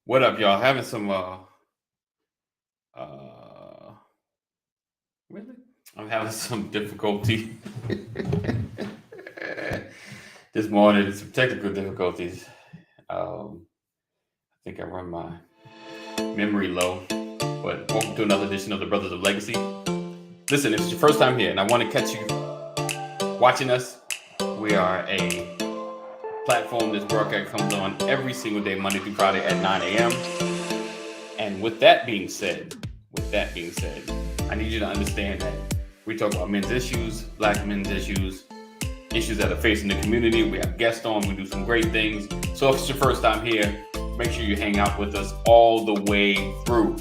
What up, y'all? Having some really? I'm having some difficulty this morning. Some technical difficulties. I think I run my memory low. But welcome to another edition of the Brothers of Legacy. Listen, if it's your first time here and I want to catch you watching us, we are a platform. This broadcast comes on every single day, Monday through Friday at 9 a.m. And with that being said, I need you to understand that we talk about men's issues, black men's issues that are facing the community. We have guests on, we do some great things. So if it's your first time here, make sure you hang out with us all the way through.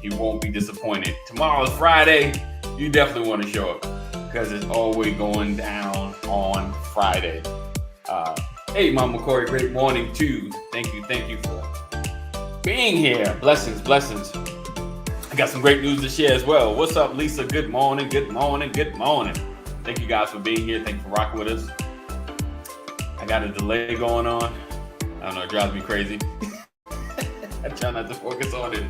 You won't be disappointed. Tomorrow's Friday. You definitely want to show up because it's always going down on Friday. Hey, Mama Corey, great morning too. Thank you for being here. Blessings. I got some great news to share as well. What's up, Lisa? Good morning. Thank you guys for being here. Thank you for rocking with us. I got a delay going on. I don't know, it drives me crazy. I try not to focus on it.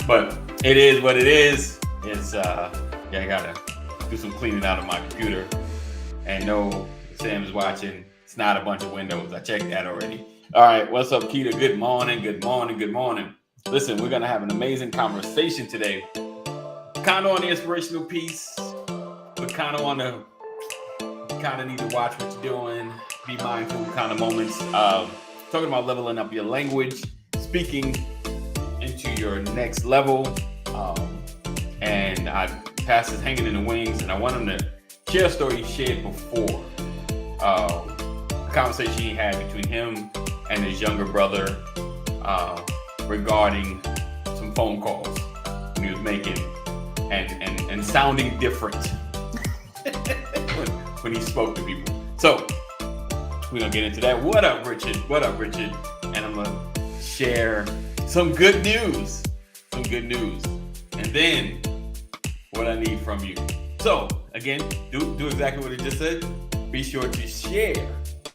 But it is what it is. It's I gotta do some cleaning out of my computer. And no, Sam is watching. It's not a bunch of windows. I checked that already. All right, what's up, Keita? Good morning. Listen, we're gonna have an amazing conversation today. Kind of on the inspirational piece, but kind of need to watch what you're doing, be mindful kind of moments. Talking about leveling up your language, speaking into your next level. And Pastor's hanging in the wings, and I want him to share a story he shared before. A conversation he had between him and his younger brother regarding some phone calls he was making and sounding different when he spoke to people. So we're gonna get into that. What up, Richard? And I'm gonna share some good news. And then what I need from you. So again, do exactly what he just said. Be sure to share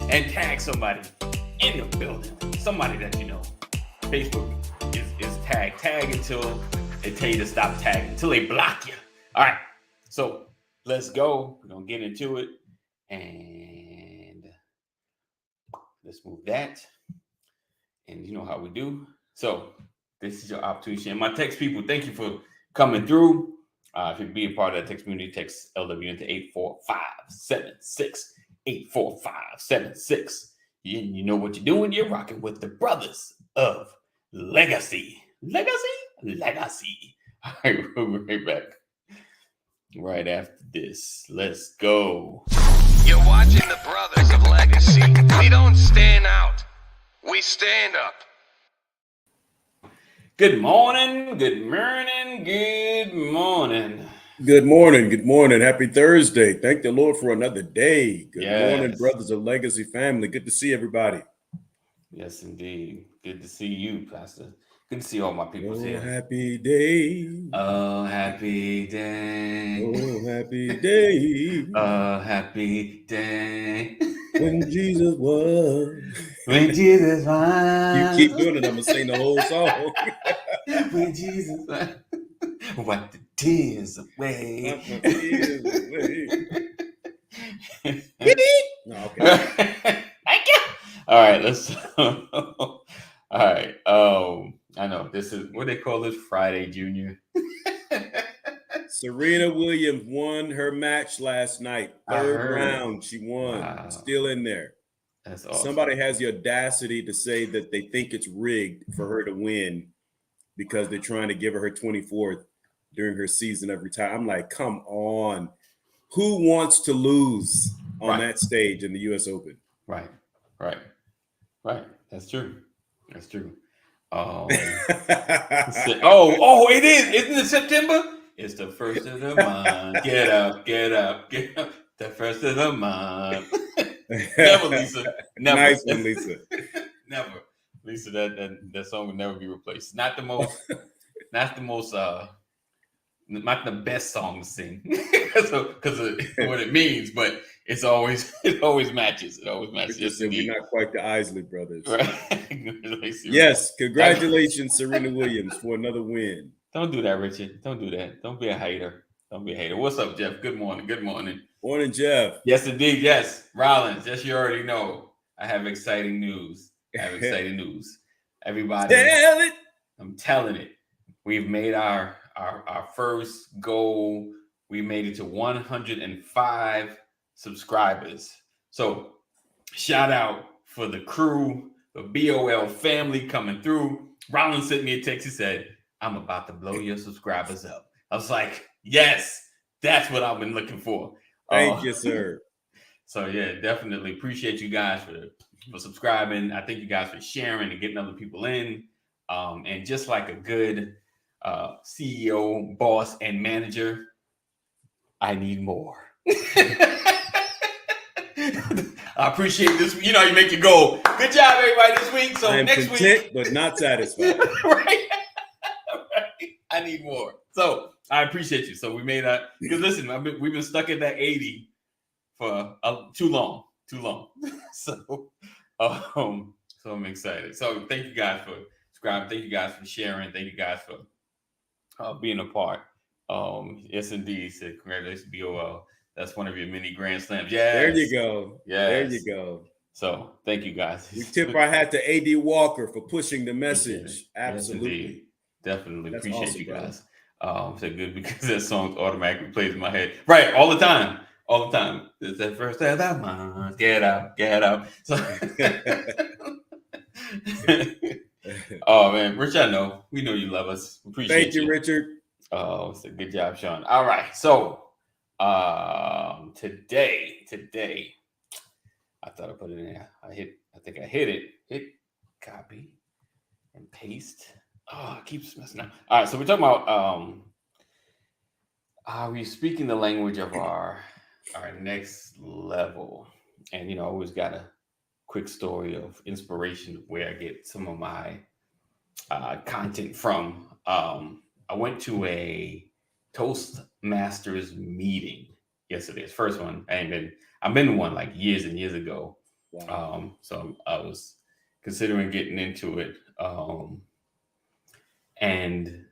and tag somebody in the building. Somebody that you know. Facebook is tag until they tell you to stop tagging, until they block you. All right. So let's go. We're gonna get into it. And let's move that. And you know how we do. So this is your opportunity. And my text people, thank you for coming through. If you'd be a part of that text community, text LW into 84576. 84576. You know what you're doing. You're rocking with the Brothers of Legacy. Legacy. All right, we'll be right back. Right after this. Let's go. You're watching the Brothers of Legacy. We don't stand out. We stand up. Good morning. Good morning. Happy Thursday. Thank the Lord for another day. Good morning, Brothers of Legacy family. Good to see everybody. Yes, indeed. Good to see you, Pastor. Good to see all my people here. Happy day. Oh, happy day. Oh, happy day. Happy day. When Jesus was. When Jesus was. You keep doing it, I'm going to sing the whole song. When Jesus was. Wipe the tears away. No, okay. Thank you. All right, let's. All right. I know this is what they call this, Friday Junior. Serena Williams won her match last night. Third round, she won. Wow. Still in there. That's awesome. Somebody has the audacity to say that they think it's rigged for her to win because they're trying to give her 24th during her season of retirement. I'm like, come on. Who wants to lose on that stage in the U.S. Open? Right. That's true. Oh, it is. Isn't it September? It's the first of the month. Get up. The first of the month. Never, Lisa. Never. Nice one, Lisa. Never. Lisa, that song will never be replaced. Not the best song to sing because of what it means, but it always matches. It always matches. Yes, we're not quite the Isley brothers. Right. race. Yes, congratulations, Serena Williams, for another win. Don't do that, Richard. Don't do that. Don't be a hater. Don't be a hater. What's up, Jeff? Good morning. Good morning. Morning, Jeff. Yes, indeed. Yes. Rollins, just you already know. I have exciting news. Everybody. Tell it. I'm telling it. We've made our first goal. We made it to 105 subscribers. So shout out for the crew, the BOL family coming through. Rollins sent me a text. He said, I'm about to blow your subscribers up. I was like, yes, that's what I've been looking for. Thank you, sir. So yeah, definitely appreciate you guys for subscribing. I thank you guys for sharing and getting other people in. And just like a good CEO, boss, and manager, I need more. I appreciate this. You know, you make your goal. Good job, everybody, this week. So next content, week, but not satisfied. right? I need more. So I appreciate you. So we made that. Because listen, we've been stuck at that 80 for too long. So I'm excited. So thank you guys for subscribing. Thank you guys for sharing. Thank you guys for being a part. Yes, indeed. Said congratulations, BOL. That's one of your mini grand slams. Yeah. There you go. Yes. There you go. So thank you guys. We tip our hat to AD Walker for pushing the message. Absolutely. Yes, definitely That's appreciate awesome, you brother. guys. So good because that song automatically plays in my head. Right, all the time. It's that first day of that month. Get out. So oh man, Rich, I know. We know you love us. Appreciate Thank you, Richard. Oh, so good job, Sean. All right. So today, I thought I put it in there. I think I hit it. Hit copy and paste. Oh, it keeps messing up. All right, so we're talking about are we speaking the language of our next level? And I always got a quick story of inspiration of where I get some of my content from. I went to a Toastmasters meeting yesterday. It's first one. I've been to one like years and years ago. Wow. So I was considering getting into it. And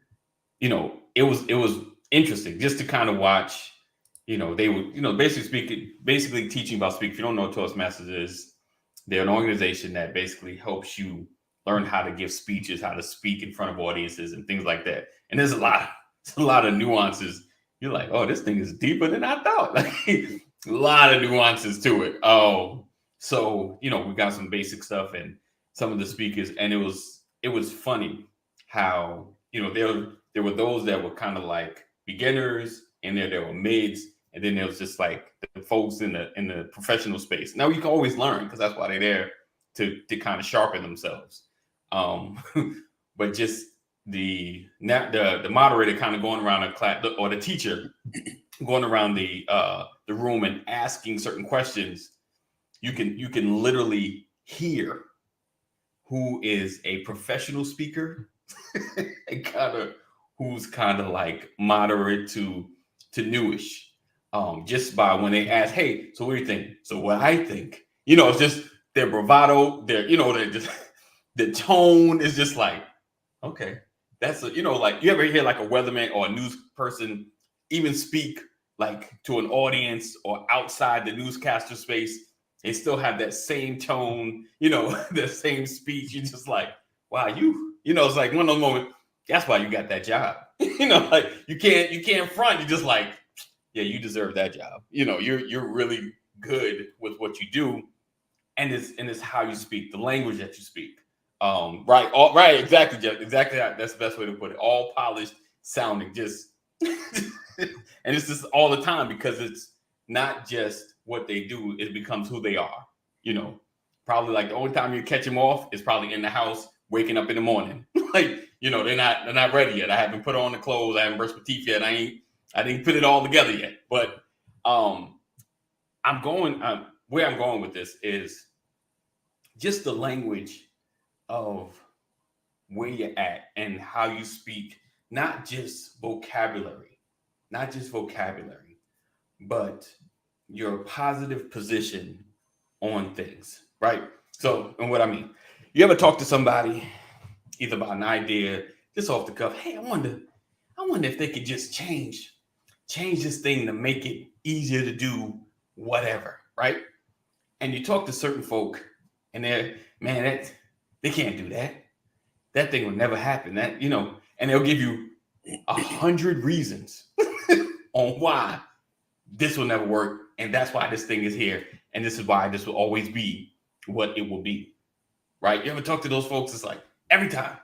it was interesting just to kind of watch. They would basically teaching about speaking. If you don't know what Toastmasters is, they're an organization that basically helps you learn how to give speeches, how to speak in front of audiences and things like that. And there's a lot of nuances. You're like, oh, this thing is deeper than I thought. Like a lot of nuances to it. So we got some basic stuff and some of the speakers, and it was funny how there were those that were kind of like beginners, and there were mids, and then there was just like the folks in the professional space. Now you can always learn because that's why they're there to kind of sharpen themselves. But just the moderator kind of going around a class, or the teacher going around the room and asking certain questions, you can literally hear who is a professional speaker and who's kind of like moderate to newish, just by when they ask, hey, so what do you think? So what I think, it's just their bravado, they're just the tone is just like, okay, that's like you ever hear like a weatherman or a news person even speak like to an audience or outside the newscaster space, they still have that same tone, the same speech. You're just like, wow, it's like one of those moments. That's why you got that job. Like you can't front. You're just like, yeah, you deserve that job. You're really good with what you do, and it's how you speak, the language that you speak. Right, exactly, Jeff. Exactly. That's the best way to put it. All polished sounding, just and it's just all the time because it's not just what they do, it becomes who they are. Probably like the only time you catch them off is probably in the house, waking up in the morning. Like, they're not ready yet. I haven't put on the clothes, I haven't brushed my teeth yet. I didn't put it all together yet. But where I'm going with this is just the language of where you're at and how you speak, not just vocabulary, but your positive position on things, right? So, and what I mean, you ever talk to somebody either about an idea, just off the cuff. Hey, I wonder if they could just change this thing to make it easier to do whatever, right? And you talk to certain folk, and they're, man, they can't do that. That thing would never happen. That, and they'll give you 100 reasons on why this will never work, and that's why this thing is here, and this is why this will always be what it will be, right? You ever talk to those folks? It's like every time,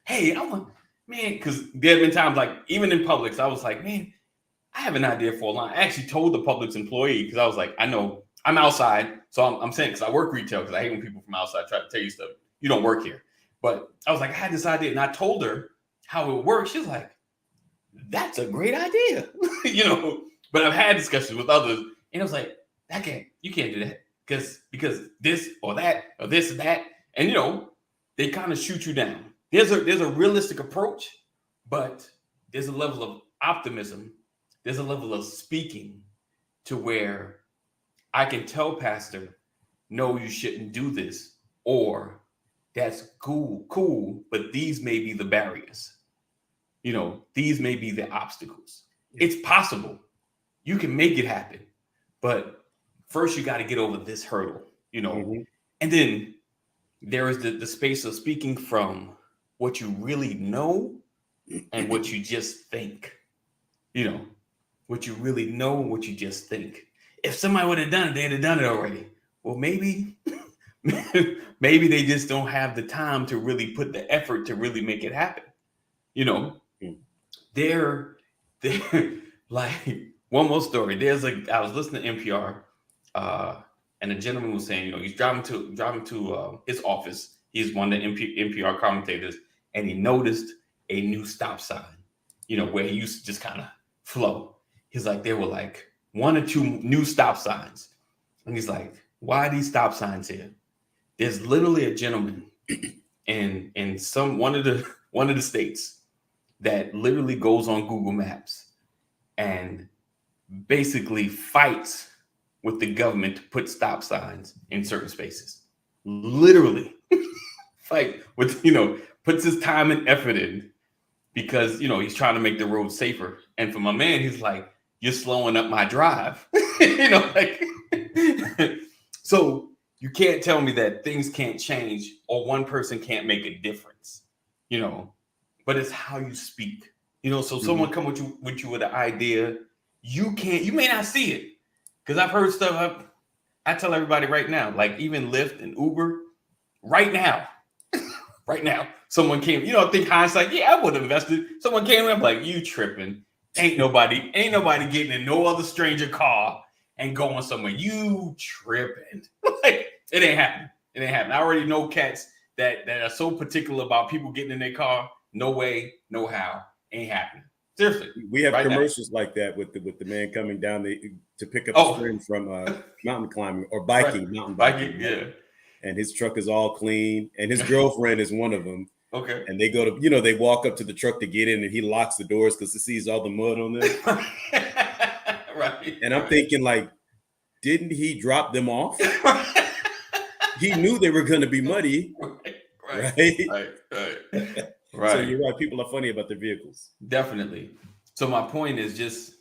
hey, because there have been times, like even in Publix, I was like, man, I have an idea for a line. I actually told the Publix employee, because I was like, I know I'm outside, so I'm saying, because I work retail, because I hate when people from outside try to tell you stuff. You don't work here. But I was like, I had this idea, and I told her how it works. She was like, that's a great idea, But I've had discussions with others, and I was like, you can't do that because this or that or this and that, and they kind of shoot you down. There's a realistic approach, but there's a level of optimism. There's a level of speaking to where I can tell Pastor, no, you shouldn't do this, or that's cool, but these may be the barriers. These may be the obstacles. It's possible. You can make it happen, but first you got to get over this hurdle, Mm-hmm. And then there is the space of speaking from what you really know and what you just think, what you really know and what you just think. If somebody would have done it, they'd have done it already. Well, maybe they just don't have the time to really put the effort to really make it happen. They're like, one more story. I was listening to NPR, and a gentleman was saying, he's driving to his office. He's one of the NPR commentators, and he noticed a new stop sign, where he used to just kind of flow. He's like, there were like 1 or 2 new stop signs. And he's like, why are these stop signs here? There's literally a gentleman in one of the states that literally goes on Google Maps and basically fights with the government to put stop signs in certain spaces. Literally fight with, puts his time and effort in because, he's trying to make the road safer. And for my man, he's like, you're slowing up my drive. So you can't tell me that things can't change or one person can't make a difference, but it's how you speak, so someone come with you with an idea, you may not see it. Because I've heard stuff, I tell everybody right now, like even Lyft and Uber, right now, someone came, think hindsight, yeah, I would have invested. Someone came in, I'm like, you tripping. Ain't nobody getting in no other stranger car and going somewhere. You tripping. Like, it ain't happening. I already know cats that are so particular about people getting in their car. No way, no how, ain't happening. Seriously. We have commercials like that with the man coming down to pick up his friend from mountain climbing or biking, right. Mountain biking. Yeah. And his truck is all clean, and his girlfriend is one of them. Okay. And they go to, they walk up to the truck to get in, and he locks the doors because he sees all the mud on them. Right. And I'm thinking, like, didn't he drop them off? He knew they were going to be muddy. Right. So you're right. People are funny about their vehicles. Definitely. So my point is just,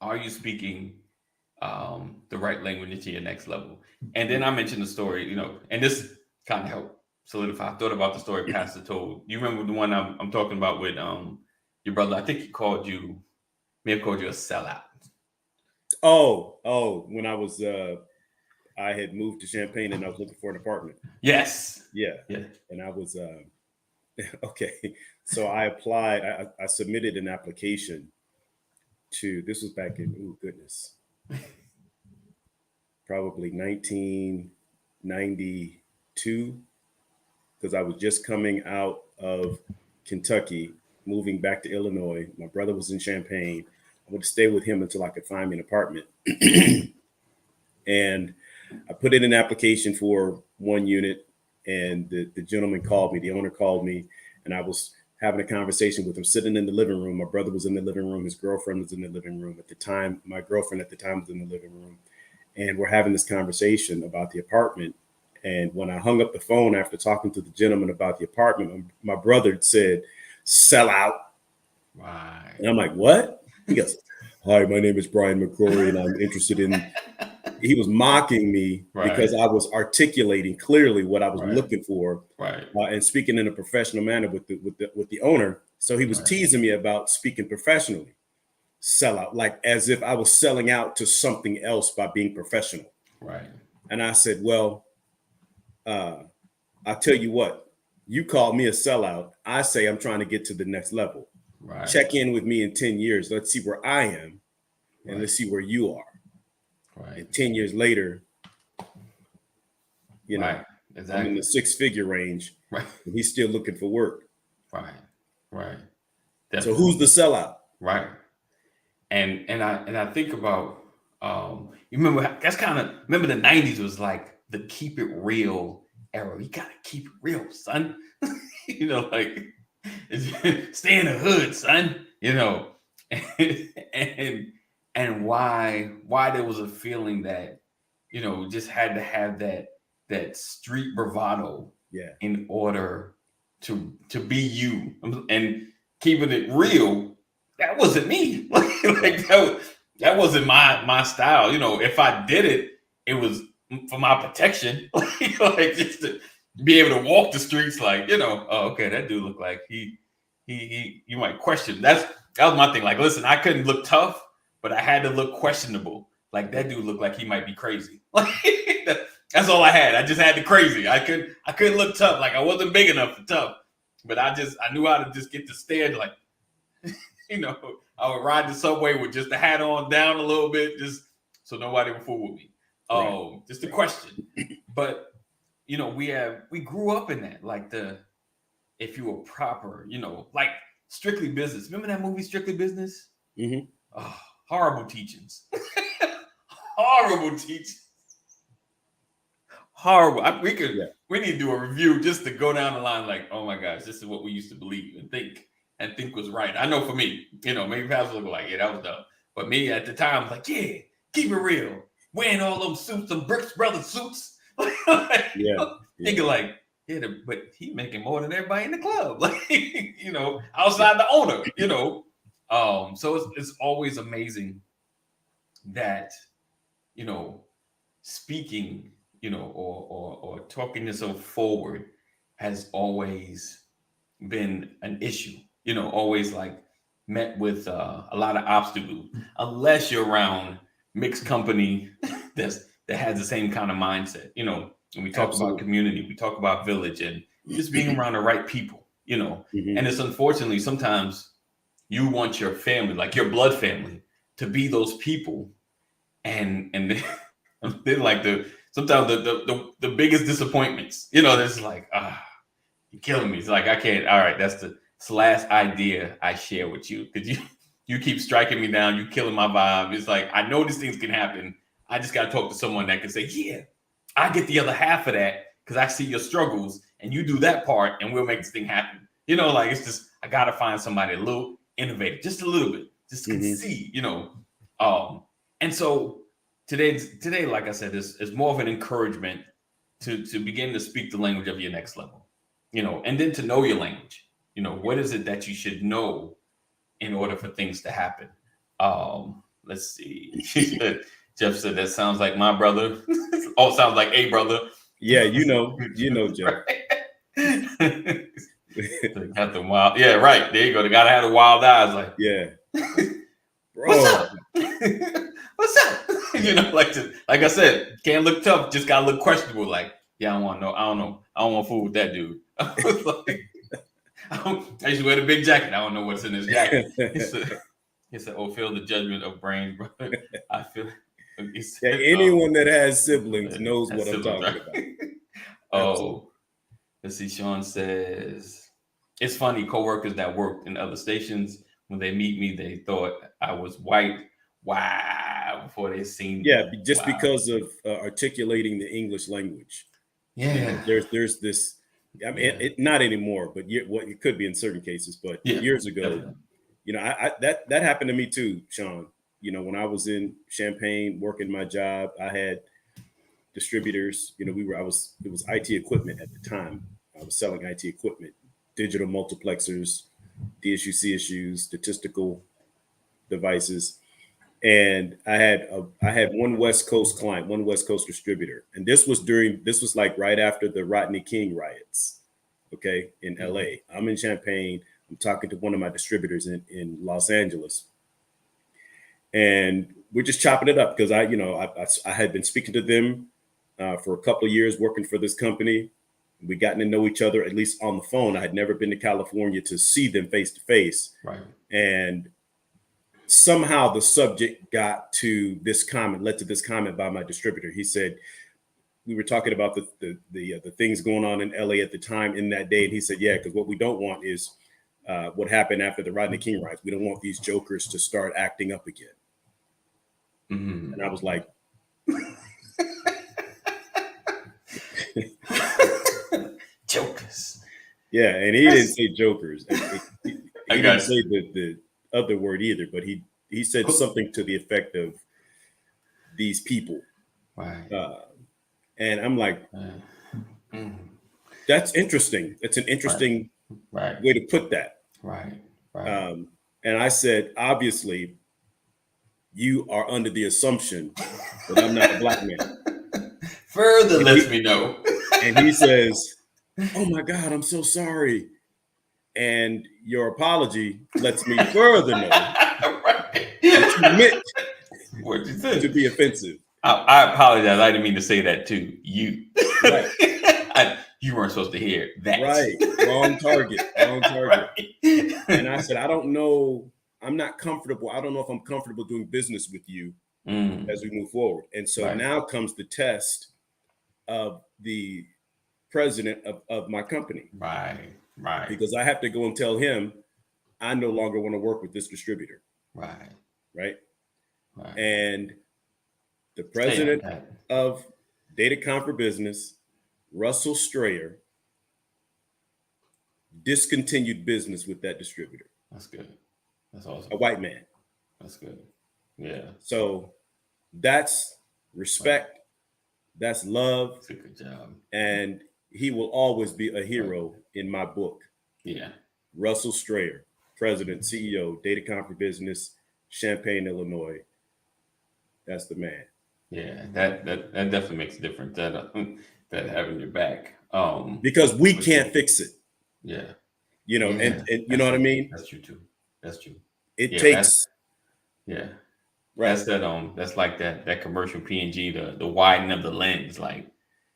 are you speaking the right language to your next level? And then I mentioned the story, and this kind of helped solidify. I thought about the story Pastor told. You remember the one I'm talking about with your brother? I think he may have called you a sellout. Oh, when I was I had moved to Champaign and I was looking for an apartment. Yes. Yeah. And I was okay. So I applied. I submitted an application to. This was back in probably 1992, because I was just coming out of Kentucky, moving back to Illinois. My brother was in Champaign. I would stay with him until I could find me an apartment. And I put in an application for one unit, and the gentleman called me. The owner called me, and I was having a conversation with him, sitting in the living room. My brother was in the living room. His girlfriend was in the living room at the time. My girlfriend at the time was in the living room. And we're having this conversation about the apartment. And when I hung up the phone after talking to the gentleman about the apartment, my brother said, "Sell out." Right. And I'm like, "What?" He goes, "Hi, my name is Brian McCrory, and I'm interested in." He was mocking me because I was articulating clearly what I was looking for, and speaking in a professional manner with the owner. So he was teasing me about speaking professionally. Sell out, like as if I was selling out to something else by being professional. Right. And I said, "Well, I'll tell you what, you call me a sellout. I say I'm trying to get to the next level. Right. Check in with me in 10 years. Let's see where I am, and let's see where you are." Right. And 10 years later, you know, exactly. I'm in the 6-figure range, right? And he's still looking for work. Right. Right. Definitely. So who's the sellout? Right. And I think about you remember that's kind of remember the 90s was like the keep it real era. You gotta keep it real, son. You know, like stay in the hood, son. You know, and why there was a feeling that, you know, just had to have that street bravado in order to be you and keeping it real. That wasn't me. Like that wasn't my style. You know, if I did it, it was for my protection. Like just to be able to walk the streets, like, you know, oh, okay, that dude looked like he you might question. That was my thing. Like, listen, I couldn't look tough, but I had to look questionable. Like that dude looked like he might be crazy. Like that's all I had. I just had the crazy. I couldn't look tough. Like I wasn't big enough for tough, but I knew how to just get the stare. Like, you know, I would ride the subway with just the hat on down a little bit, just so nobody would fool with me. Oh, just a question. But you know, we grew up in that. Like if you were proper, you know, like Strictly Business. Remember that movie Strictly Business? Mm-hmm. Oh, horrible teachings. Horrible teachings. Horrible. We need to do a review just to go down the line like, oh my gosh, this is what we used to believe and think was right. I know for me, you know, maybe pastors will go like, yeah, that was dumb. But me at the time, I was like, yeah, keep it real. Wearing all them suits, them Brooks Brothers suits. Thinking like, yeah, but he making more than everybody in the club. Like, you know, outside the owner, you know. So it's always amazing that, you know, speaking, you know, or talking yourself forward has always been an issue, you know, always like met with a lot of obstacles, unless you're around mixed company that has the same kind of mindset, you know. And we talk about community, we talk about village, and just being around the right people, you know. And it's unfortunately sometimes you want your family, like your blood family, to be those people, and they're like sometimes the biggest disappointments, you know. There's like, you're killing me. It's like I can't. All right, that's the last idea I share with you, because you keep striking me down. You killing my vibe. It's like I know these things can happen. I just got to talk to someone that can say, yeah, I get the other half of that because I see your struggles and you do that part and we'll make this thing happen. You know, like it's just, I got to find somebody a little innovative, just a little bit, just can see, you know. And so today, like I said, is more of an encouragement to begin to speak the language of your next level, you know, and then to know your language. You know, what is it that you should know in order for things to happen? Let's see. Jeff said, that sounds like my brother. Oh, sounds like a brother. Yeah, you know, Jeff. Got the wild. Yeah, right. There you go. They gotta have the wild eyes. Like, yeah. Bro. What's up? What's up? You know, like I said, can't look tough. Just gotta look questionable. Like, yeah, I don't want to know. I don't know. I don't want to fool with that dude. I used to wear the big jacket. I don't know what's in this jacket. He said, "Oh, feel the judgment of brains, brother." I feel. Said, anyone that has siblings knows what I'm talking about. Let's see. Sean says, it's funny, coworkers that worked in other stations, when they meet me, they thought I was white. Wow. Before they seen me. Yeah, just because of articulating the English language. Yeah. You know, there's this, I mean, it not anymore, but it could be in certain cases, but years ago, definitely. You know, that happened to me too, Sean. You know, when I was in Champaign working my job, I had distributors. You know, it was IT equipment at the time. I was selling IT equipment, digital multiplexers, DSU, CSUs, statistical devices. And I had one West Coast client, one West Coast distributor. And this was like right after the Rodney King riots, okay, in LA. I'm in Champaign. I'm talking to one of my distributors in Los Angeles. And we're just chopping it up because I had been speaking to them for a couple of years, working for this company. We gotten to know each other, at least on the phone. I had never been to California to see them face to face. Right. And somehow the subject led to this comment by my distributor. He said, we were talking about the things going on in LA at the time in that day. And he said, yeah, because what we don't want is what happened after the Rodney King riots. We don't want these jokers to start acting up again. Mm-hmm. And I was like, jokers. Yeah, and he didn't say jokers. He didn't say the other word either, but he said something to the effect of these people. Right. And I'm like, that's interesting. It's an interesting way to put that. Right. And I said, obviously, you are under the assumption that I'm not a black man. Further lets me know. And he says, oh my God, I'm so sorry. And your apology lets me further know that you meant what you said to be offensive. I apologize. I didn't mean to say that to you. Right. You weren't supposed to hear that. Right. Wrong target. Right. And I said, I don't know. I'm not comfortable. I don't know if I'm comfortable doing business with you as we move forward. And so now comes the test of the president of my company. Right. Because I have to go and tell him I no longer want to work with this distributor. Right. And the president of Datacom for Business, Russell Strayer, discontinued business with that distributor. That's good. That's awesome. A white man. That's good. Yeah. So that's respect. That's love. That's a good job. And he will always be a hero in my book. Yeah. Russell Strayer, President, CEO, Datacom for Business, Champaign, Illinois. That's the man. Yeah, that definitely makes a difference. That having your back. Because we can't fix it. Yeah. You know, and you know what I mean? That's true too. That's true. It takes. Right. That's that's like that commercial P&G, the widen of the lens. Like,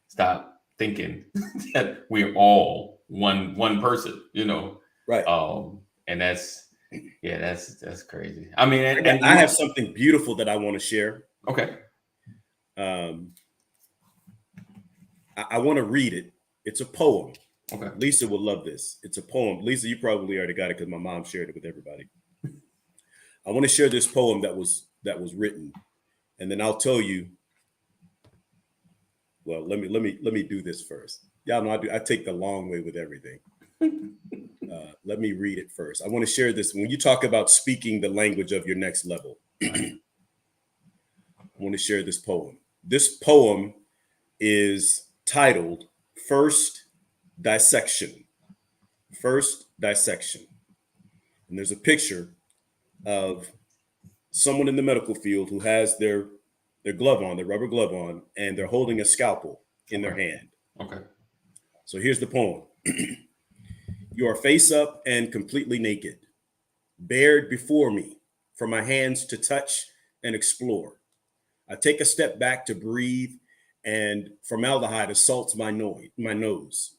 stop thinking that we're all one person, you know. Right. And that's crazy. I mean, and I have something beautiful that I want to share. Okay. I want to read it. It's a poem. Okay. Lisa will love this. It's a poem. Lisa, you probably already got it because my mom shared it with everybody. I want to share this poem that was written, and then I'll tell you. Well, let me do this first. Y'all know I take the long way with everything. Let me read it first. I want to share this. When you talk about speaking the language of your next level, I want to share this poem. This poem is titled First Dissection. First Dissection. And there's a picture of someone in the medical field who has their glove on, their rubber glove on, and they're holding a scalpel in their hand. Okay. So here's the poem. You are face up and completely naked, bared before me for my hands to touch and explore. I take a step back to breathe, and formaldehyde assaults my nose.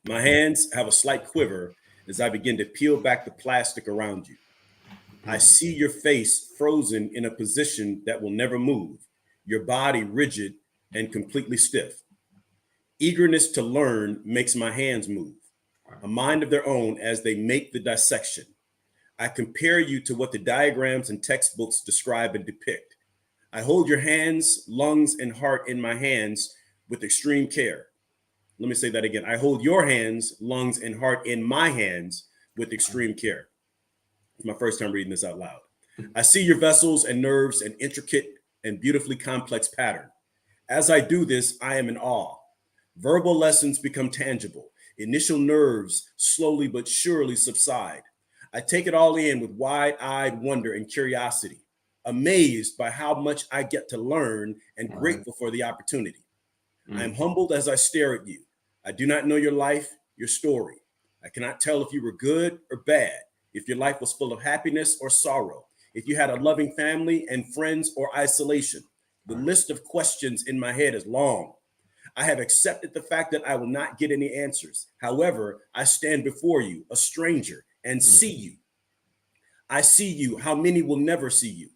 My hands have a slight quiver as I begin to peel back the plastic around you. I see your face frozen in a position that will never move, your body rigid and completely stiff. Eagerness to learn makes my hands move, a mind of their own as they make the dissection. I compare you to what the diagrams and textbooks describe and depict. I hold your hands, lungs, and heart in my hands with extreme care. Let me say that again. I hold your hands, lungs, and heart in my hands with extreme care. It's my first time reading this out loud. I see your vessels and nerves, an intricate and beautifully complex pattern. As I do this, I am in awe. Verbal lessons become tangible. Initial nerves slowly but surely subside. I take it all in with wide-eyed wonder and curiosity, amazed by how much I get to learn and Right. grateful for the opportunity. Mm. I am humbled as I stare at you. I do not know your life, your story. I cannot tell if you were good or bad, if your life was full of happiness or sorrow, if you had a loving family and friends or isolation. The list of questions in my head is long. I have accepted the fact that I will not get any answers. However, I stand before you, a stranger, and see you. I see you. How many will never see you?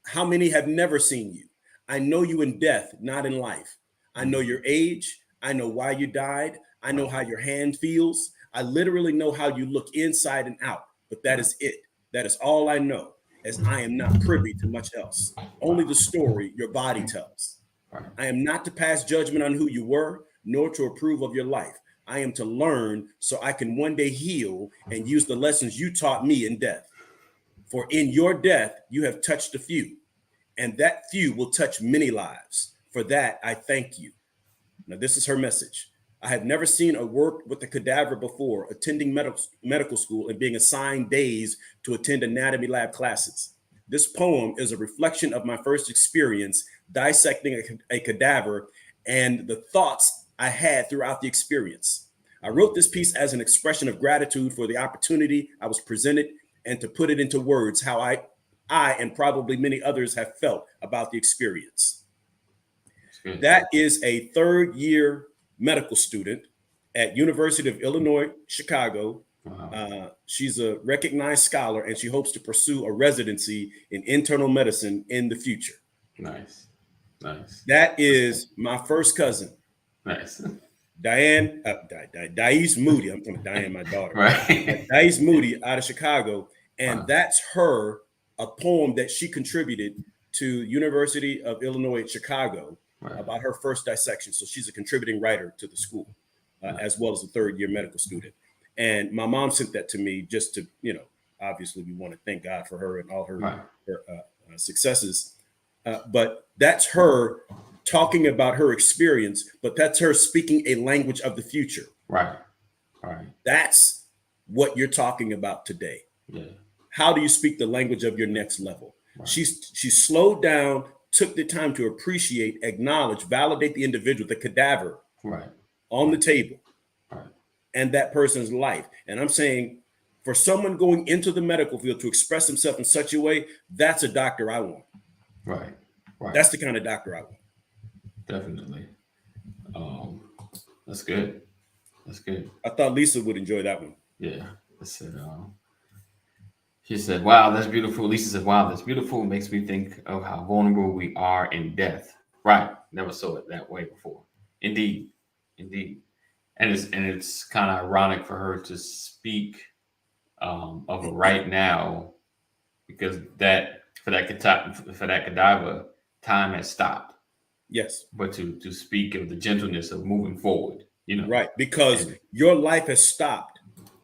How many have never seen you? I know you in death, not in life. I know your age. I know why you died. I know how your hand feels. I literally know how you look inside and out, but that is it. That is all I know, as I am not privy to much else. Only the story your body tells. Right. I am not to pass judgment on who you were, nor to approve of your life. I am to learn so I can one day heal and use the lessons you taught me in death. For in your death, you have touched a few, and that few will touch many lives. For that, I thank you. Now, this is her message. I have never seen or worked with a cadaver before, attending medical school and being assigned days to attend anatomy lab classes. This poem is a reflection of my first experience dissecting a cadaver and the thoughts I had throughout the experience. I wrote this piece as an expression of gratitude for the opportunity I was presented and to put it into words how I and probably many others have felt about the experience. That is a third-year medical student at University of Illinois, Chicago. Wow. She's a recognized scholar, and she hopes to pursue a residency in internal medicine in the future. Nice. Nice. That is my first cousin, Nice. Diane, Dice Moody. I'm talking Diane, my daughter. Right. Dice Moody out of Chicago. And Wow. that's her, a poem that she contributed to University of Illinois at Chicago Right. about her first dissection. So she's a contributing writer to the school, as well as a third-year medical student. And my mom sent that to me just to, obviously we want to thank God for her and all her, Right. her successes. But that's her talking about her experience, but that's her speaking a language of the future. Right. Right. That's what you're talking about today. Yeah. How do you speak the language of your next level? Right. She slowed down, took the time to appreciate, acknowledge, validate the individual, the cadaver Right. on the table, Right. and that person's life. And I'm saying, for someone going into the medical field to express himself in such a way, that's a doctor I want. Right. Right. That's the kind of doctor I want. Definitely. That's good. That's good. I thought Lisa would enjoy that one. Yeah. I said, she said, wow, that's beautiful. Lisa said, wow, that's beautiful. It makes me think of how vulnerable we are in death. Right. Never saw it that way before. Indeed. Indeed. And it's kind of ironic for her to speak of it right now, because for that cadaver, time has stopped. Yes. But to speak of the gentleness of moving forward, Right. Because your life has stopped,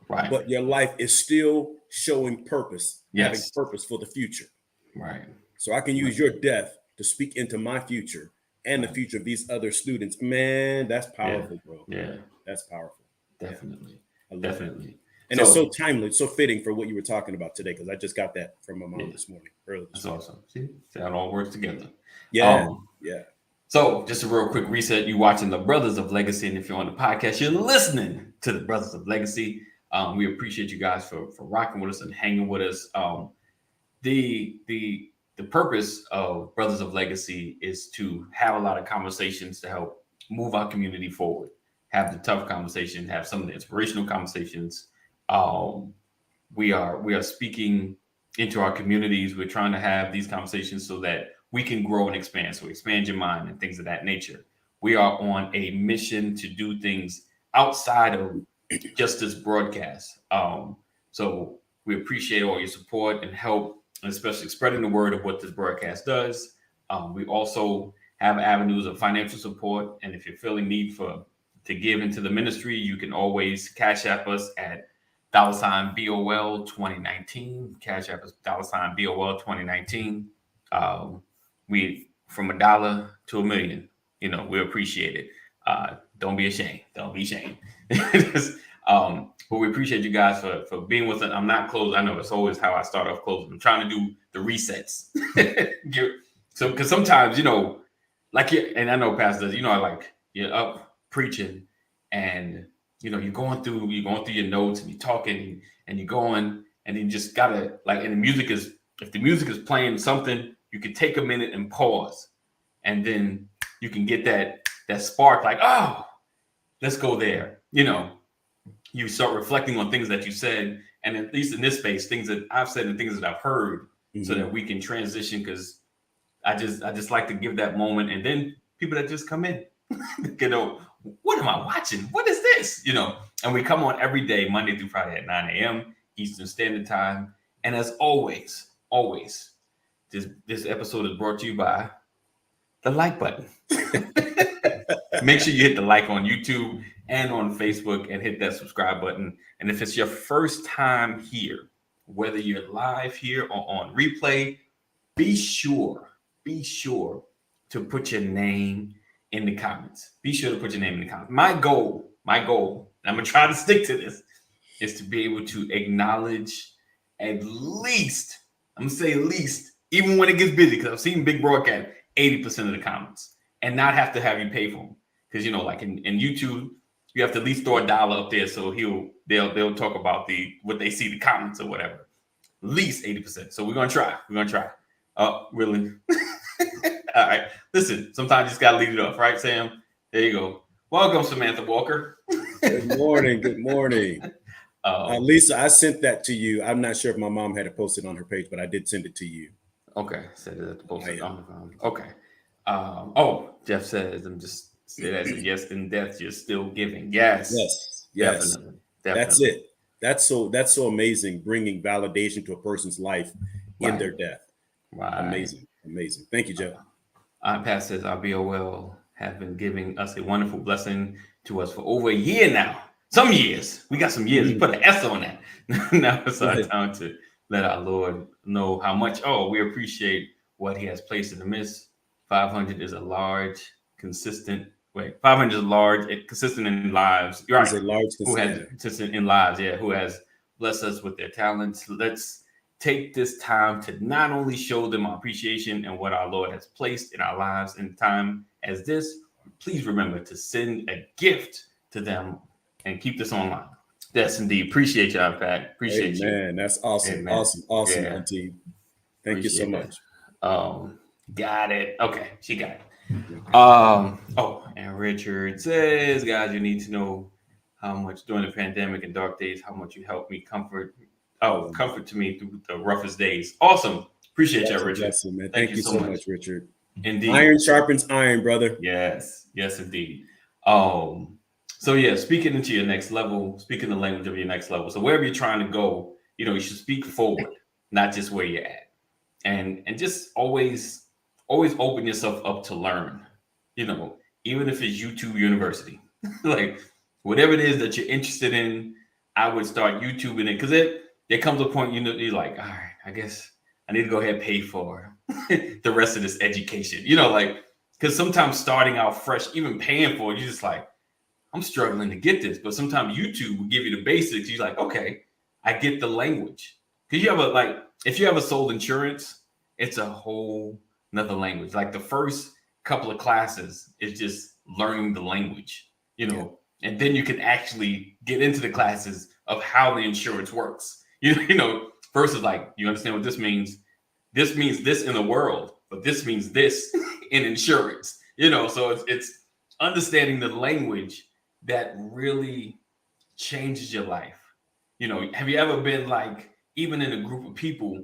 right. but your life is still showing purpose, having Yes. purpose for the future. Right. So I can use your death to speak into my future and the future of these other students. Man, that's powerful, bro. Yeah. That's powerful. Definitely. I love Definitely. that. And it's so timely, it's so fitting for what you were talking about today, because I just got that from my mom this morning, early this That's morning. awesome. See, that all works together. Yeah. Yeah. So just a real quick reset. You watching the Brothers of Legacy, and if you're on the podcast, you're listening to the Brothers of Legacy. We appreciate you guys for rocking with us and hanging with us. The purpose of Brothers of Legacy is to have a lot of conversations to help move our community forward. Have the tough conversations, have some of the inspirational conversations. We are speaking into our communities. We're trying to have these conversations so that we can grow and expand. So expand your mind and things of that nature. We are on a mission to do things outside of just this broadcast. So we appreciate all your support and help, and especially spreading the word of what this broadcast does. We also have avenues of financial support. And if you're feeling need to give into the ministry, you can always cash app us at $BOL 2019. Cash app us $BOL 2019. We from $1 to $1 million. we appreciate it. Don't be ashamed. Don't be ashamed. But we appreciate you guys for being with us. I'm not closing. I know it's always how I start off closing. I'm trying to do the resets. So, because sometimes, and I know pastors, you're up preaching and, you're going through your notes and you're talking and you're going and you just gotta and if the music is playing something, you can take a minute and pause and then you can get that spark oh, let's go there. You start reflecting on things that you said, and at least in this space, things that I've said and things that I've heard, so that we can transition. Because I just like to give that moment, and then people that just come in, what am I watching? What is this? And we come on every day, Monday through Friday at 9 a.m. Eastern Standard Time. And as always, this episode is brought to you by the like button. Make sure you hit the like on YouTube and on Facebook and hit that subscribe button. And if it's your first time here, whether you're live here or on replay, be sure to put your name in the comments. Be sure to put your name in the comments. My goal, and I'm going to try to stick to this, is to be able to acknowledge at least, I'm going to say at least, even when it gets busy, because I've seen Big Broadcast, 80% of the comments, and not have to have you pay for them. Because, in YouTube, you have to at least throw $1 up there so they'll talk about what they see, the comments or whatever. At least 80%. So we're going to try. Oh, really? All right. Listen, sometimes you just got to leave it up, right, Sam? There you go. Welcome, Samantha Walker. Good morning. Lisa, I sent that to you. I'm not sure if my mom had it posted on her page, but I did send it to you. Okay. Said it at the post. Okay. Jeff says, I'm just saying that yes, in death, you're still giving. Yes. Definitely. That's it. That's so amazing, bringing validation to a person's life in their death. Right. Amazing. Thank you, Jeff. Pat says, our BOL have been giving us a wonderful blessing to us for over a year now. Some years. We got some years. We put an S on that. Now it's our time to let our Lord know how much, we appreciate what he has placed in the midst. 500 is a large, consistent, 500 is large, consistent in lives. You're right. A large consistent in lives, who has blessed us with their talents. Let's take this time to not only show them our appreciation and what our Lord has placed in our lives in time as this, please remember to send a gift to them and keep this online. Yes, indeed. Appreciate y'all, Pat. Appreciate you. Man, that's awesome. Amen. Awesome, Auntie. Thank you so much. Got it. Okay, she got it. And Richard says, guys, you need to know how much during the pandemic and dark days, how much you helped me comfort to me through the roughest days. Awesome. Appreciate you, Richard. Blessing, man. Thank you so much, Richard. Indeed. Iron sharpens iron, brother. Yes, indeed. Speaking into your next level, speaking the language of your next level. So wherever you're trying to go, you should speak forward, not just where you're at. And just always open yourself up to learn, even if it's YouTube University, whatever it is that you're interested in, I would start YouTubing it, because there comes a point, you're like, all right, I guess I need to go ahead and pay for the rest of this education, because sometimes starting out fresh, even paying for it, you're just like, I'm struggling to get this. But sometimes YouTube will give you the basics. You're like, okay, I get the language. Because if you ever sold insurance, it's a whole another language. Like the first couple of classes is just learning the language, and then you can actually get into the classes of how the insurance works. Versus you understand what this means. This means this in the world, but this means this in insurance. So it's understanding the language that really changes your life. Have you ever been even in a group of people,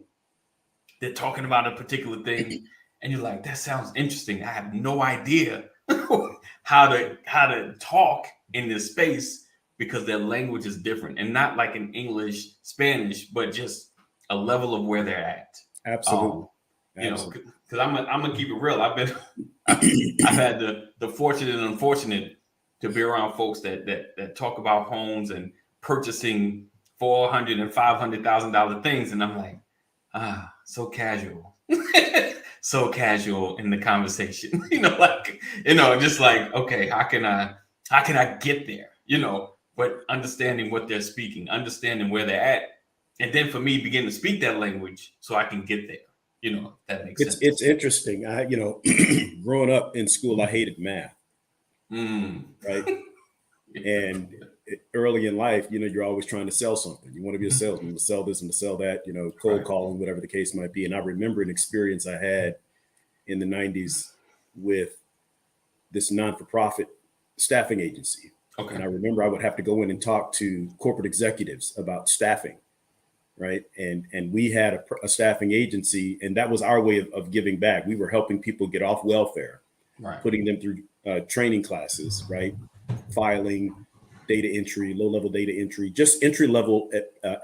they're talking about a particular thing, and you're like, that sounds interesting. I have no idea how to talk in this space, because their language is different, and not like in English, Spanish, but just a level of where they're at. Absolutely. Because I'm gonna keep it real. I've had the fortunate and unfortunate to be around folks that talk about homes and purchasing $400,000 and $500,000 things, and I'm like, so casual. so casual in the conversation. Just like, okay, how can I get there? But understanding what they're speaking, understanding where they're at, and then for me begin to speak that language so I can get there. That makes sense. It's interesting. Growing up in school, I hated math. Right. And early in life, you're always trying to sell something. You want to be a salesman, to sell this and to sell that, cold calling, whatever the case might be. And I remember an experience I had in the 90s with this non-for-profit staffing agency. Okay. And I remember I would have to go in and talk to corporate executives about staffing. Right. And we had a staffing agency, and that was our way of giving back. We were helping people get off welfare, putting them through training classes, right? Filing, data entry, low-level data entry, just entry-level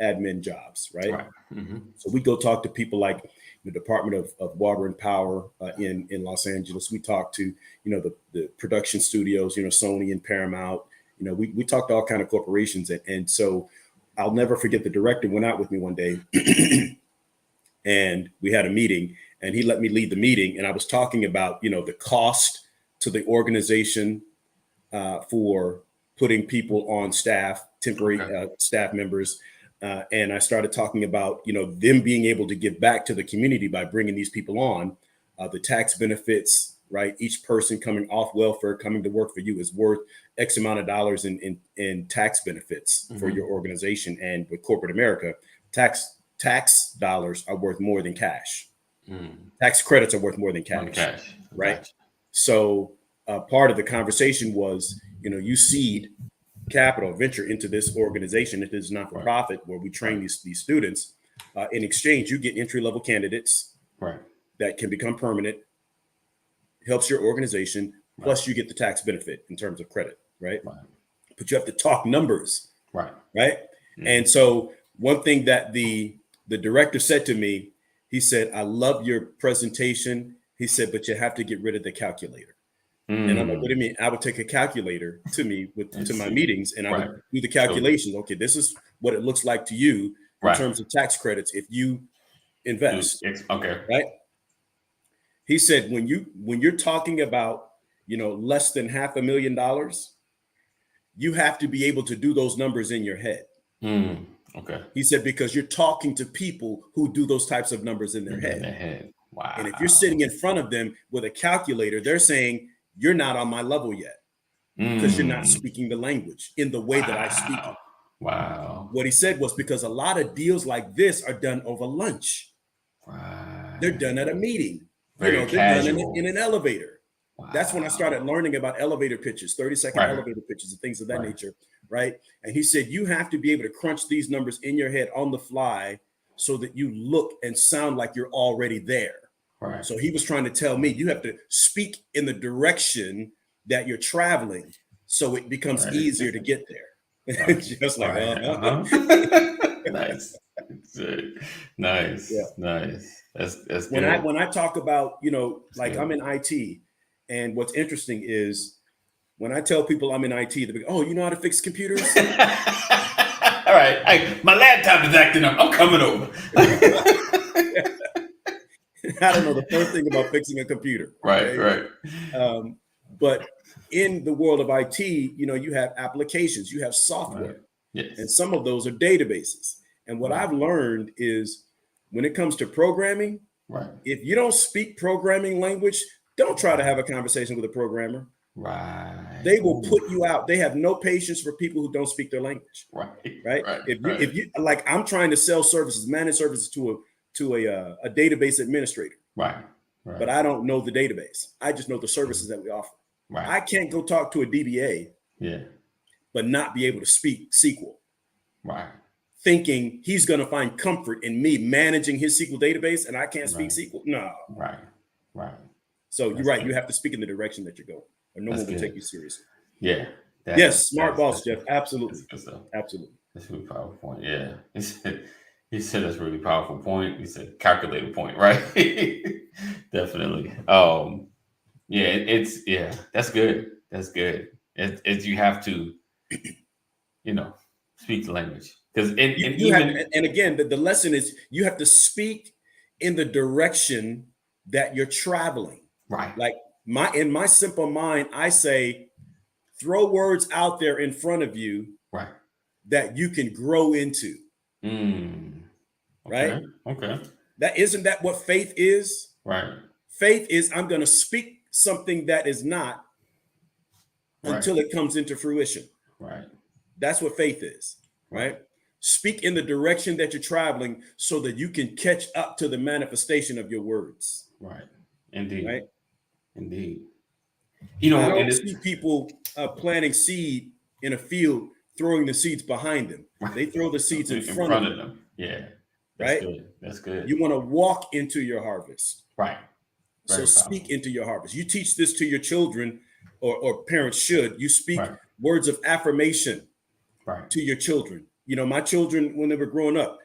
admin jobs, right? Mm-hmm. So we go talk to people like the Department of Water and Power in Los Angeles. We talk to, the production studios, Sony and Paramount. We talked to all kind of corporations. And so I'll never forget, the director went out with me one day and we had a meeting, and he let me lead the meeting. And I was talking about, the cost to the organization for putting people on staff, temporary staff members. And I started talking about, them being able to give back to the community by bringing these people on, the tax benefits, right? Each person coming off welfare, coming to work for you is worth X amount of dollars in tax benefits for your organization. And with corporate America, tax dollars are worth more than cash. Tax credits are worth more than cash. Right. Gotcha. So part of the conversation was, you seed capital venture into this organization. It is not for profit, where we train these students. In exchange, you get entry-level candidates that can become permanent, helps your organization, plus you get the tax benefit in terms of credit, right? But you have to talk numbers, right? Mm-hmm. And so one thing that the director said to me, he said, "I love your presentation." He said, "But you have to get rid of the calculator." And I'm like, "What do you mean?" I would take a calculator to me to my meetings, and I would do the calculations. Okay, this is what it looks like to you in terms of tax credits if you invest. Okay. Right. He said, when you're talking about, less than $500,000, you have to be able to do those numbers in your head. Okay. He said, because you're talking to people who do those types of numbers in their head. Wow. And if you're sitting in front of them with a calculator, they're saying, you're not on my level yet, because you're not speaking the language in the way that I speak it. Wow. What he said was, because a lot of deals like this are done over lunch. They're done at a meeting. They're done in an elevator. Wow. That's when I started learning about elevator pitches, 30-second elevator pitches and things of that nature, right? And he said, you have to be able to crunch these numbers in your head on the fly so that you look and sound like you're already there. Right. So he was trying to tell me, you have to speak in the direction that you're traveling so it becomes easier to get there. Just like, Nice. Nice. Yeah. Nice. That's when good. When I talk about, like, I'm in IT, and what's interesting is when I tell people I'm in IT, they go, "Oh, you know how to fix computers?" All right, my laptop is acting up. I'm coming over. I don't know the first thing about fixing a computer. Right. But in the world of IT, you have applications, you have software, and some of those are databases. And what I've learned is, when it comes to programming, if you don't speak programming language, don't try to have a conversation with a programmer. They will put you out. They have no patience for people who don't speak their language. If you like, I'm trying to sell services, manage services to a database administrator. But I don't know the database. I just know the services that we offer. I can't go talk to a DBA, but not be able to speak SQL. Thinking he's going to find comfort in me managing his SQL database, and I can't speak SQL. No. So you're right. You have to speak in the direction that you're going, or no one will take you seriously. Yeah. Yes. Smart boss, Jeff. Absolutely. Absolutely. That's a really powerful point. Yeah. He said that's a really powerful point. He said calculator point, right? Definitely. That's good. That's good. It's you have to, speak the language. Because and again, the lesson is, you have to speak in the direction that you're traveling. Right. Like in my simple mind, I say, throw words out there in front of you Right. that you can grow into. Okay. Right? Okay. That isn't that what faith is? Right. Faith is I'm going to speak something that is not Right. until it comes into fruition. Right. That's what faith is, right? Speak in the direction that you're traveling so that you can catch up to the manifestation of your words. Right. Indeed. Right. Indeed. You know, I don't and see people planting seed in a field, throwing the seeds behind them. They throw the seeds in front of them. Yeah. That's right. Good. That's good. You want to walk into your harvest. Right. So speak into your harvest. You teach this to your children, or parents should. You speak words of affirmation to your children. You know, my children, when they were growing up,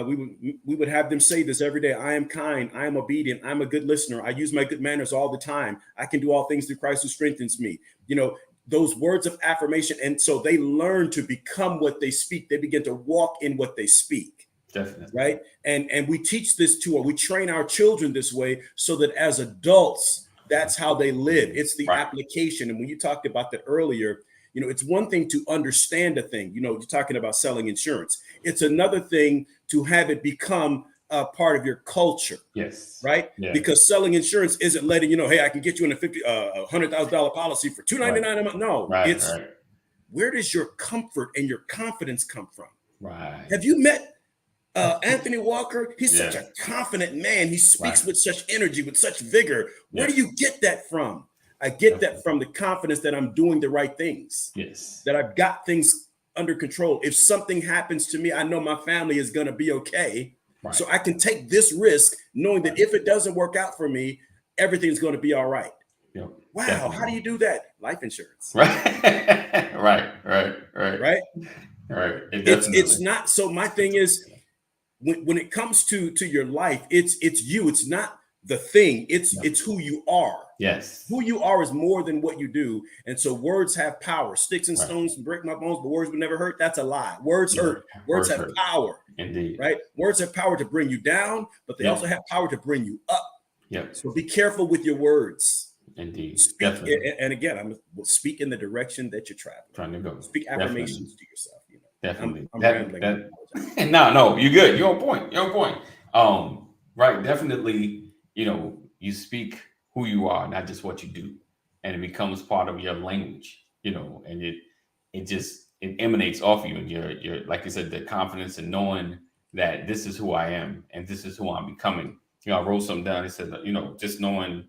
we would have them say this every day. I am kind. I am obedient. I'm a good listener. I use my good manners all the time. I can do all things through Christ who strengthens me. You know, those words of affirmation. And so they learn to become what they speak. They begin to walk in what they speak. Definitely. Right. And we teach this or we train our children this way so that as adults, that's how they live. It's the application. And when you talked about that earlier, you know, it's one thing to understand a thing. You know, you're talking about selling insurance. It's another thing to have it become a part of your culture. Yes. Right. Yeah. Because selling insurance isn't letting you know, hey, I can get you in a $100,000 policy for $299 a month. No, it's where does your comfort and your confidence come from? Right. Have you met Anthony Walker? He's such a confident man. He speaks with such energy, with such vigor. Where do you get that from? I get that from the confidence that I'm doing the right things. Yes. That I've got things under control. If something happens to me, I know my family is going to be okay. Right. So I can take this risk knowing that if it doesn't work out for me, everything's going to be all right. Yep. Wow. Definitely. How do you do that? Life insurance. Right. Right. It's not. So my thing is, when it comes to your life, it's you. It's not the thing. It's who you are. Yes. Who you are is more than what you do. And so words have power. Sticks and stones can break my bones, but words would never hurt. That's a lie. Words hurt. Words have power. Indeed. Right? Words have power to bring you down, but they also have power to bring you up. Yep. So be careful with your words. Indeed. Definitely. And again, I'm speak in the direction that you're traveling. Trying to go. Speak affirmations to yourself. You know. Definitely. I'm rambling. No, you're good. You're on point. Right. Definitely, you know, you speak who you are, not just what you do. And it becomes part of your language, you know, and it emanates off you. And you're like you said, the confidence in knowing that this is who I am and this is who I'm becoming. You know, I wrote something down. It said, you know, just knowing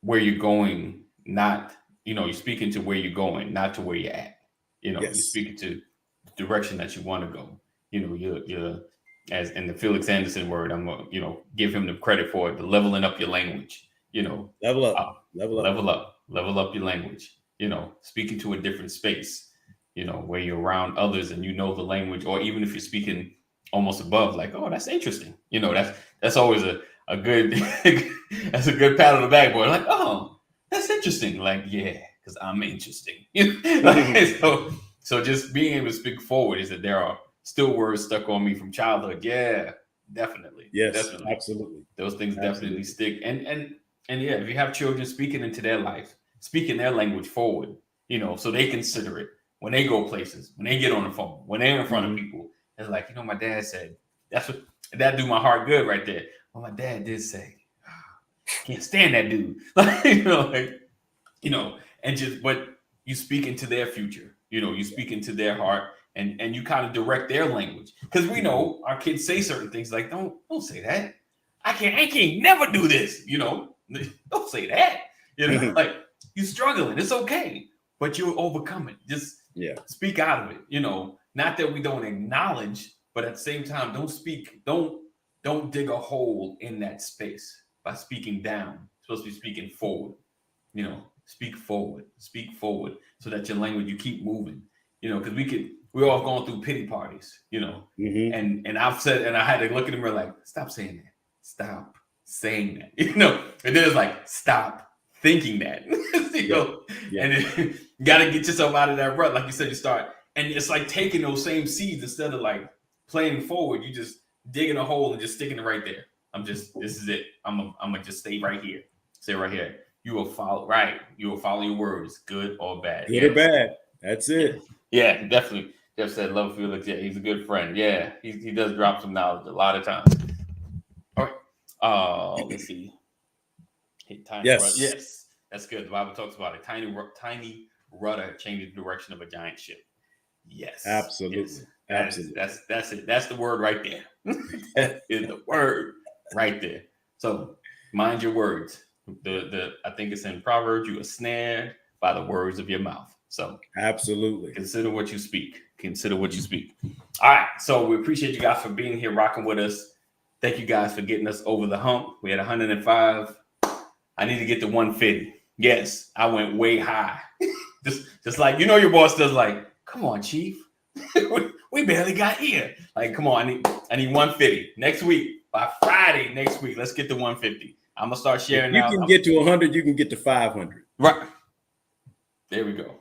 where you're going, not, you know, you're speaking to where you're going, not to where you're at. You know, you're speaking to the direction that you want to go. You know, you're as in the Felix Anderson word, I'm gonna, you know, give him the credit for it, the leveling up your language. You know, level up your language. You know, speaking to a different space. You know, where you're around others and you know the language, or even if you're speaking almost above, like, oh, that's interesting. You know, that's always a good that's a good pat on the back, boy. Like, oh, that's interesting. Like, yeah, because I'm interesting. Like, so just being able to speak forward is that there are still words stuck on me from childhood. Yeah, definitely. Yes, definitely. Absolutely. Those things definitely stick. And yeah, if you have children speaking into their life, speaking their language forward, you know, so they consider it when they go places, when they get on the phone, when they're in front of people. It's like, you know, my dad said, that do my heart good right there. Well, my dad did say, can't stand that dude. But you speak into their future, you know, you speak into their heart and you kind of direct their language. Because we know our kids say certain things like, don't say that. I can't never do this, you know, don't say that. You know, like, you're struggling. It's okay, but you'll overcome it. Just speak out of it, you know. Not that we don't acknowledge, but at the same time, don't dig a hole in that space by speaking down. You're supposed to be speaking forward, you know, speak forward so that your language, you keep moving, you know, because we're all going through pity parties, you know, and I've said, and I had to look at him and like, stop saying that, stop saying that, you know, and then it's like, stop thinking that, you know, and then you got to get yourself out of that rut. Like you said, you start. And it's like taking those same seeds instead of like playing forward, you just digging a hole and just sticking it right there. This is it. I'm gonna just stay right here. Stay right here. You will follow, right? You will follow your words, good or bad. Good or bad. That's it. Yeah, definitely. Jeff said, love Felix. Yeah, he's a good friend. Yeah, he does drop some knowledge a lot of times. All right. Let's see. Hey, tiny Yes. rudder. Yes, that's good. The Bible talks about it. Tiny rudder changing the direction of a giant ship. Yes. Absolutely. Yes. Absolutely. That's it. That's the word right there. That is the word right there. So mind your words. I think it's in Proverbs, you are snared by the words of your mouth. So absolutely consider what you speak. Consider what you speak. All right. So we appreciate you guys for being here, rocking with us. Thank you guys for getting us over the hump. We had 105. I need to get to 150. Yes, I went way high. just like, your boss does, like, come on, Chief. we barely got here. Like, come on, I need 150. Next week, by Friday next week, let's get to 150. I'm gonna start sharing. You can get to 100, you can get to 500. Right. There we go.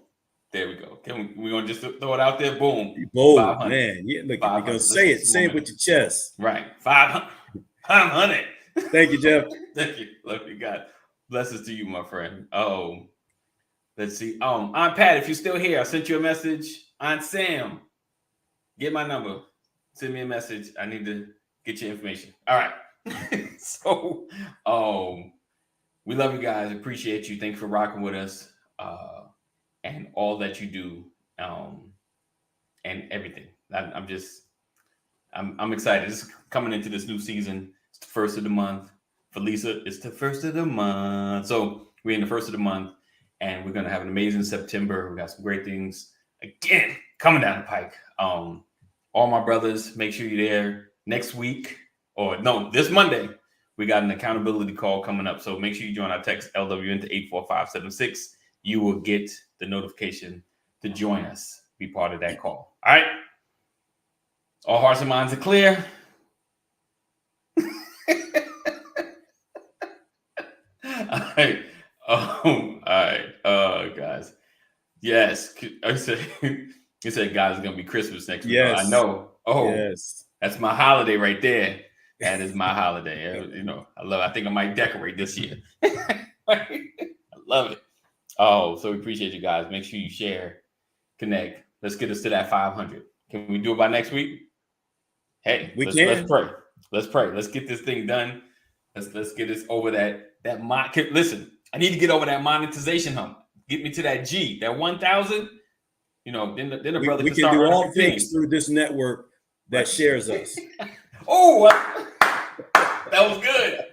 We're gonna just throw it out there. Boom. Bold, man. Yeah, look, you're gonna say it with your chest. Right. 500. Thank you, Jeff. Thank you. Love you, God. Blessings to you, my friend. Oh, let's see. Aunt Pat, if you're still here, I sent you a message. Aunt Sam, get my number. Send me a message. I need to get your information. All right. So, we love you guys. Appreciate you. Thanks for rocking with us, and all that you do, and everything. I'm excited. This is coming into this new season. It's the first of the month. For Lisa, it's the first of the month. So we're in the first of the month, and we're gonna have an amazing September. We got some great things again coming down the pike. All my brothers, make sure you're there next week. This Monday, we got an accountability call coming up. So make sure you join our text LWN to 84576. You will get the notification to join us, be part of that call. All right. All hearts and minds are clear. All right. All right. Guys. Yes. I said, you said, guys, it's going to be Christmas next week. Yes. I know. Oh, yes. That's my holiday right there. That is my holiday. I love it. I think I might decorate this year. I love it. Oh, so we appreciate you guys. Make sure you share, connect. Let's get us to that 500. Can we do it by next week? Hey, let's pray. Let's pray. Let's get this thing done. Let's get us over that. Listen, I need to get over that monetization hump. Get me to that G, that 1,000. Then the brother we can do all things through this network that shares us. Oh, that was good.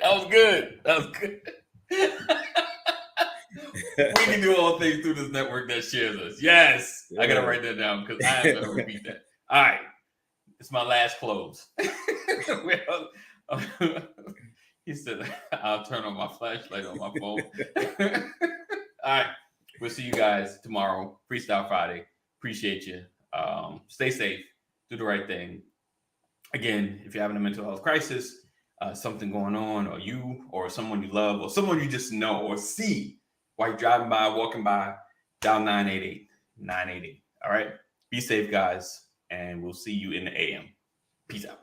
We can do all things through this network that shares us. Yes. Yeah. I got to write that down because I am going to repeat that. All right. It's my last close. He said, I'll turn on my flashlight on my phone. All right. We'll see you guys tomorrow. Freestyle Friday. Appreciate you. Stay safe. Do the right thing. Again, if you're having a mental health crisis, something going on, or you or someone you love or someone you just know or see while you're driving by, walking by, dial 988. All right. Be safe, guys. And we'll see you in the AM. Peace out.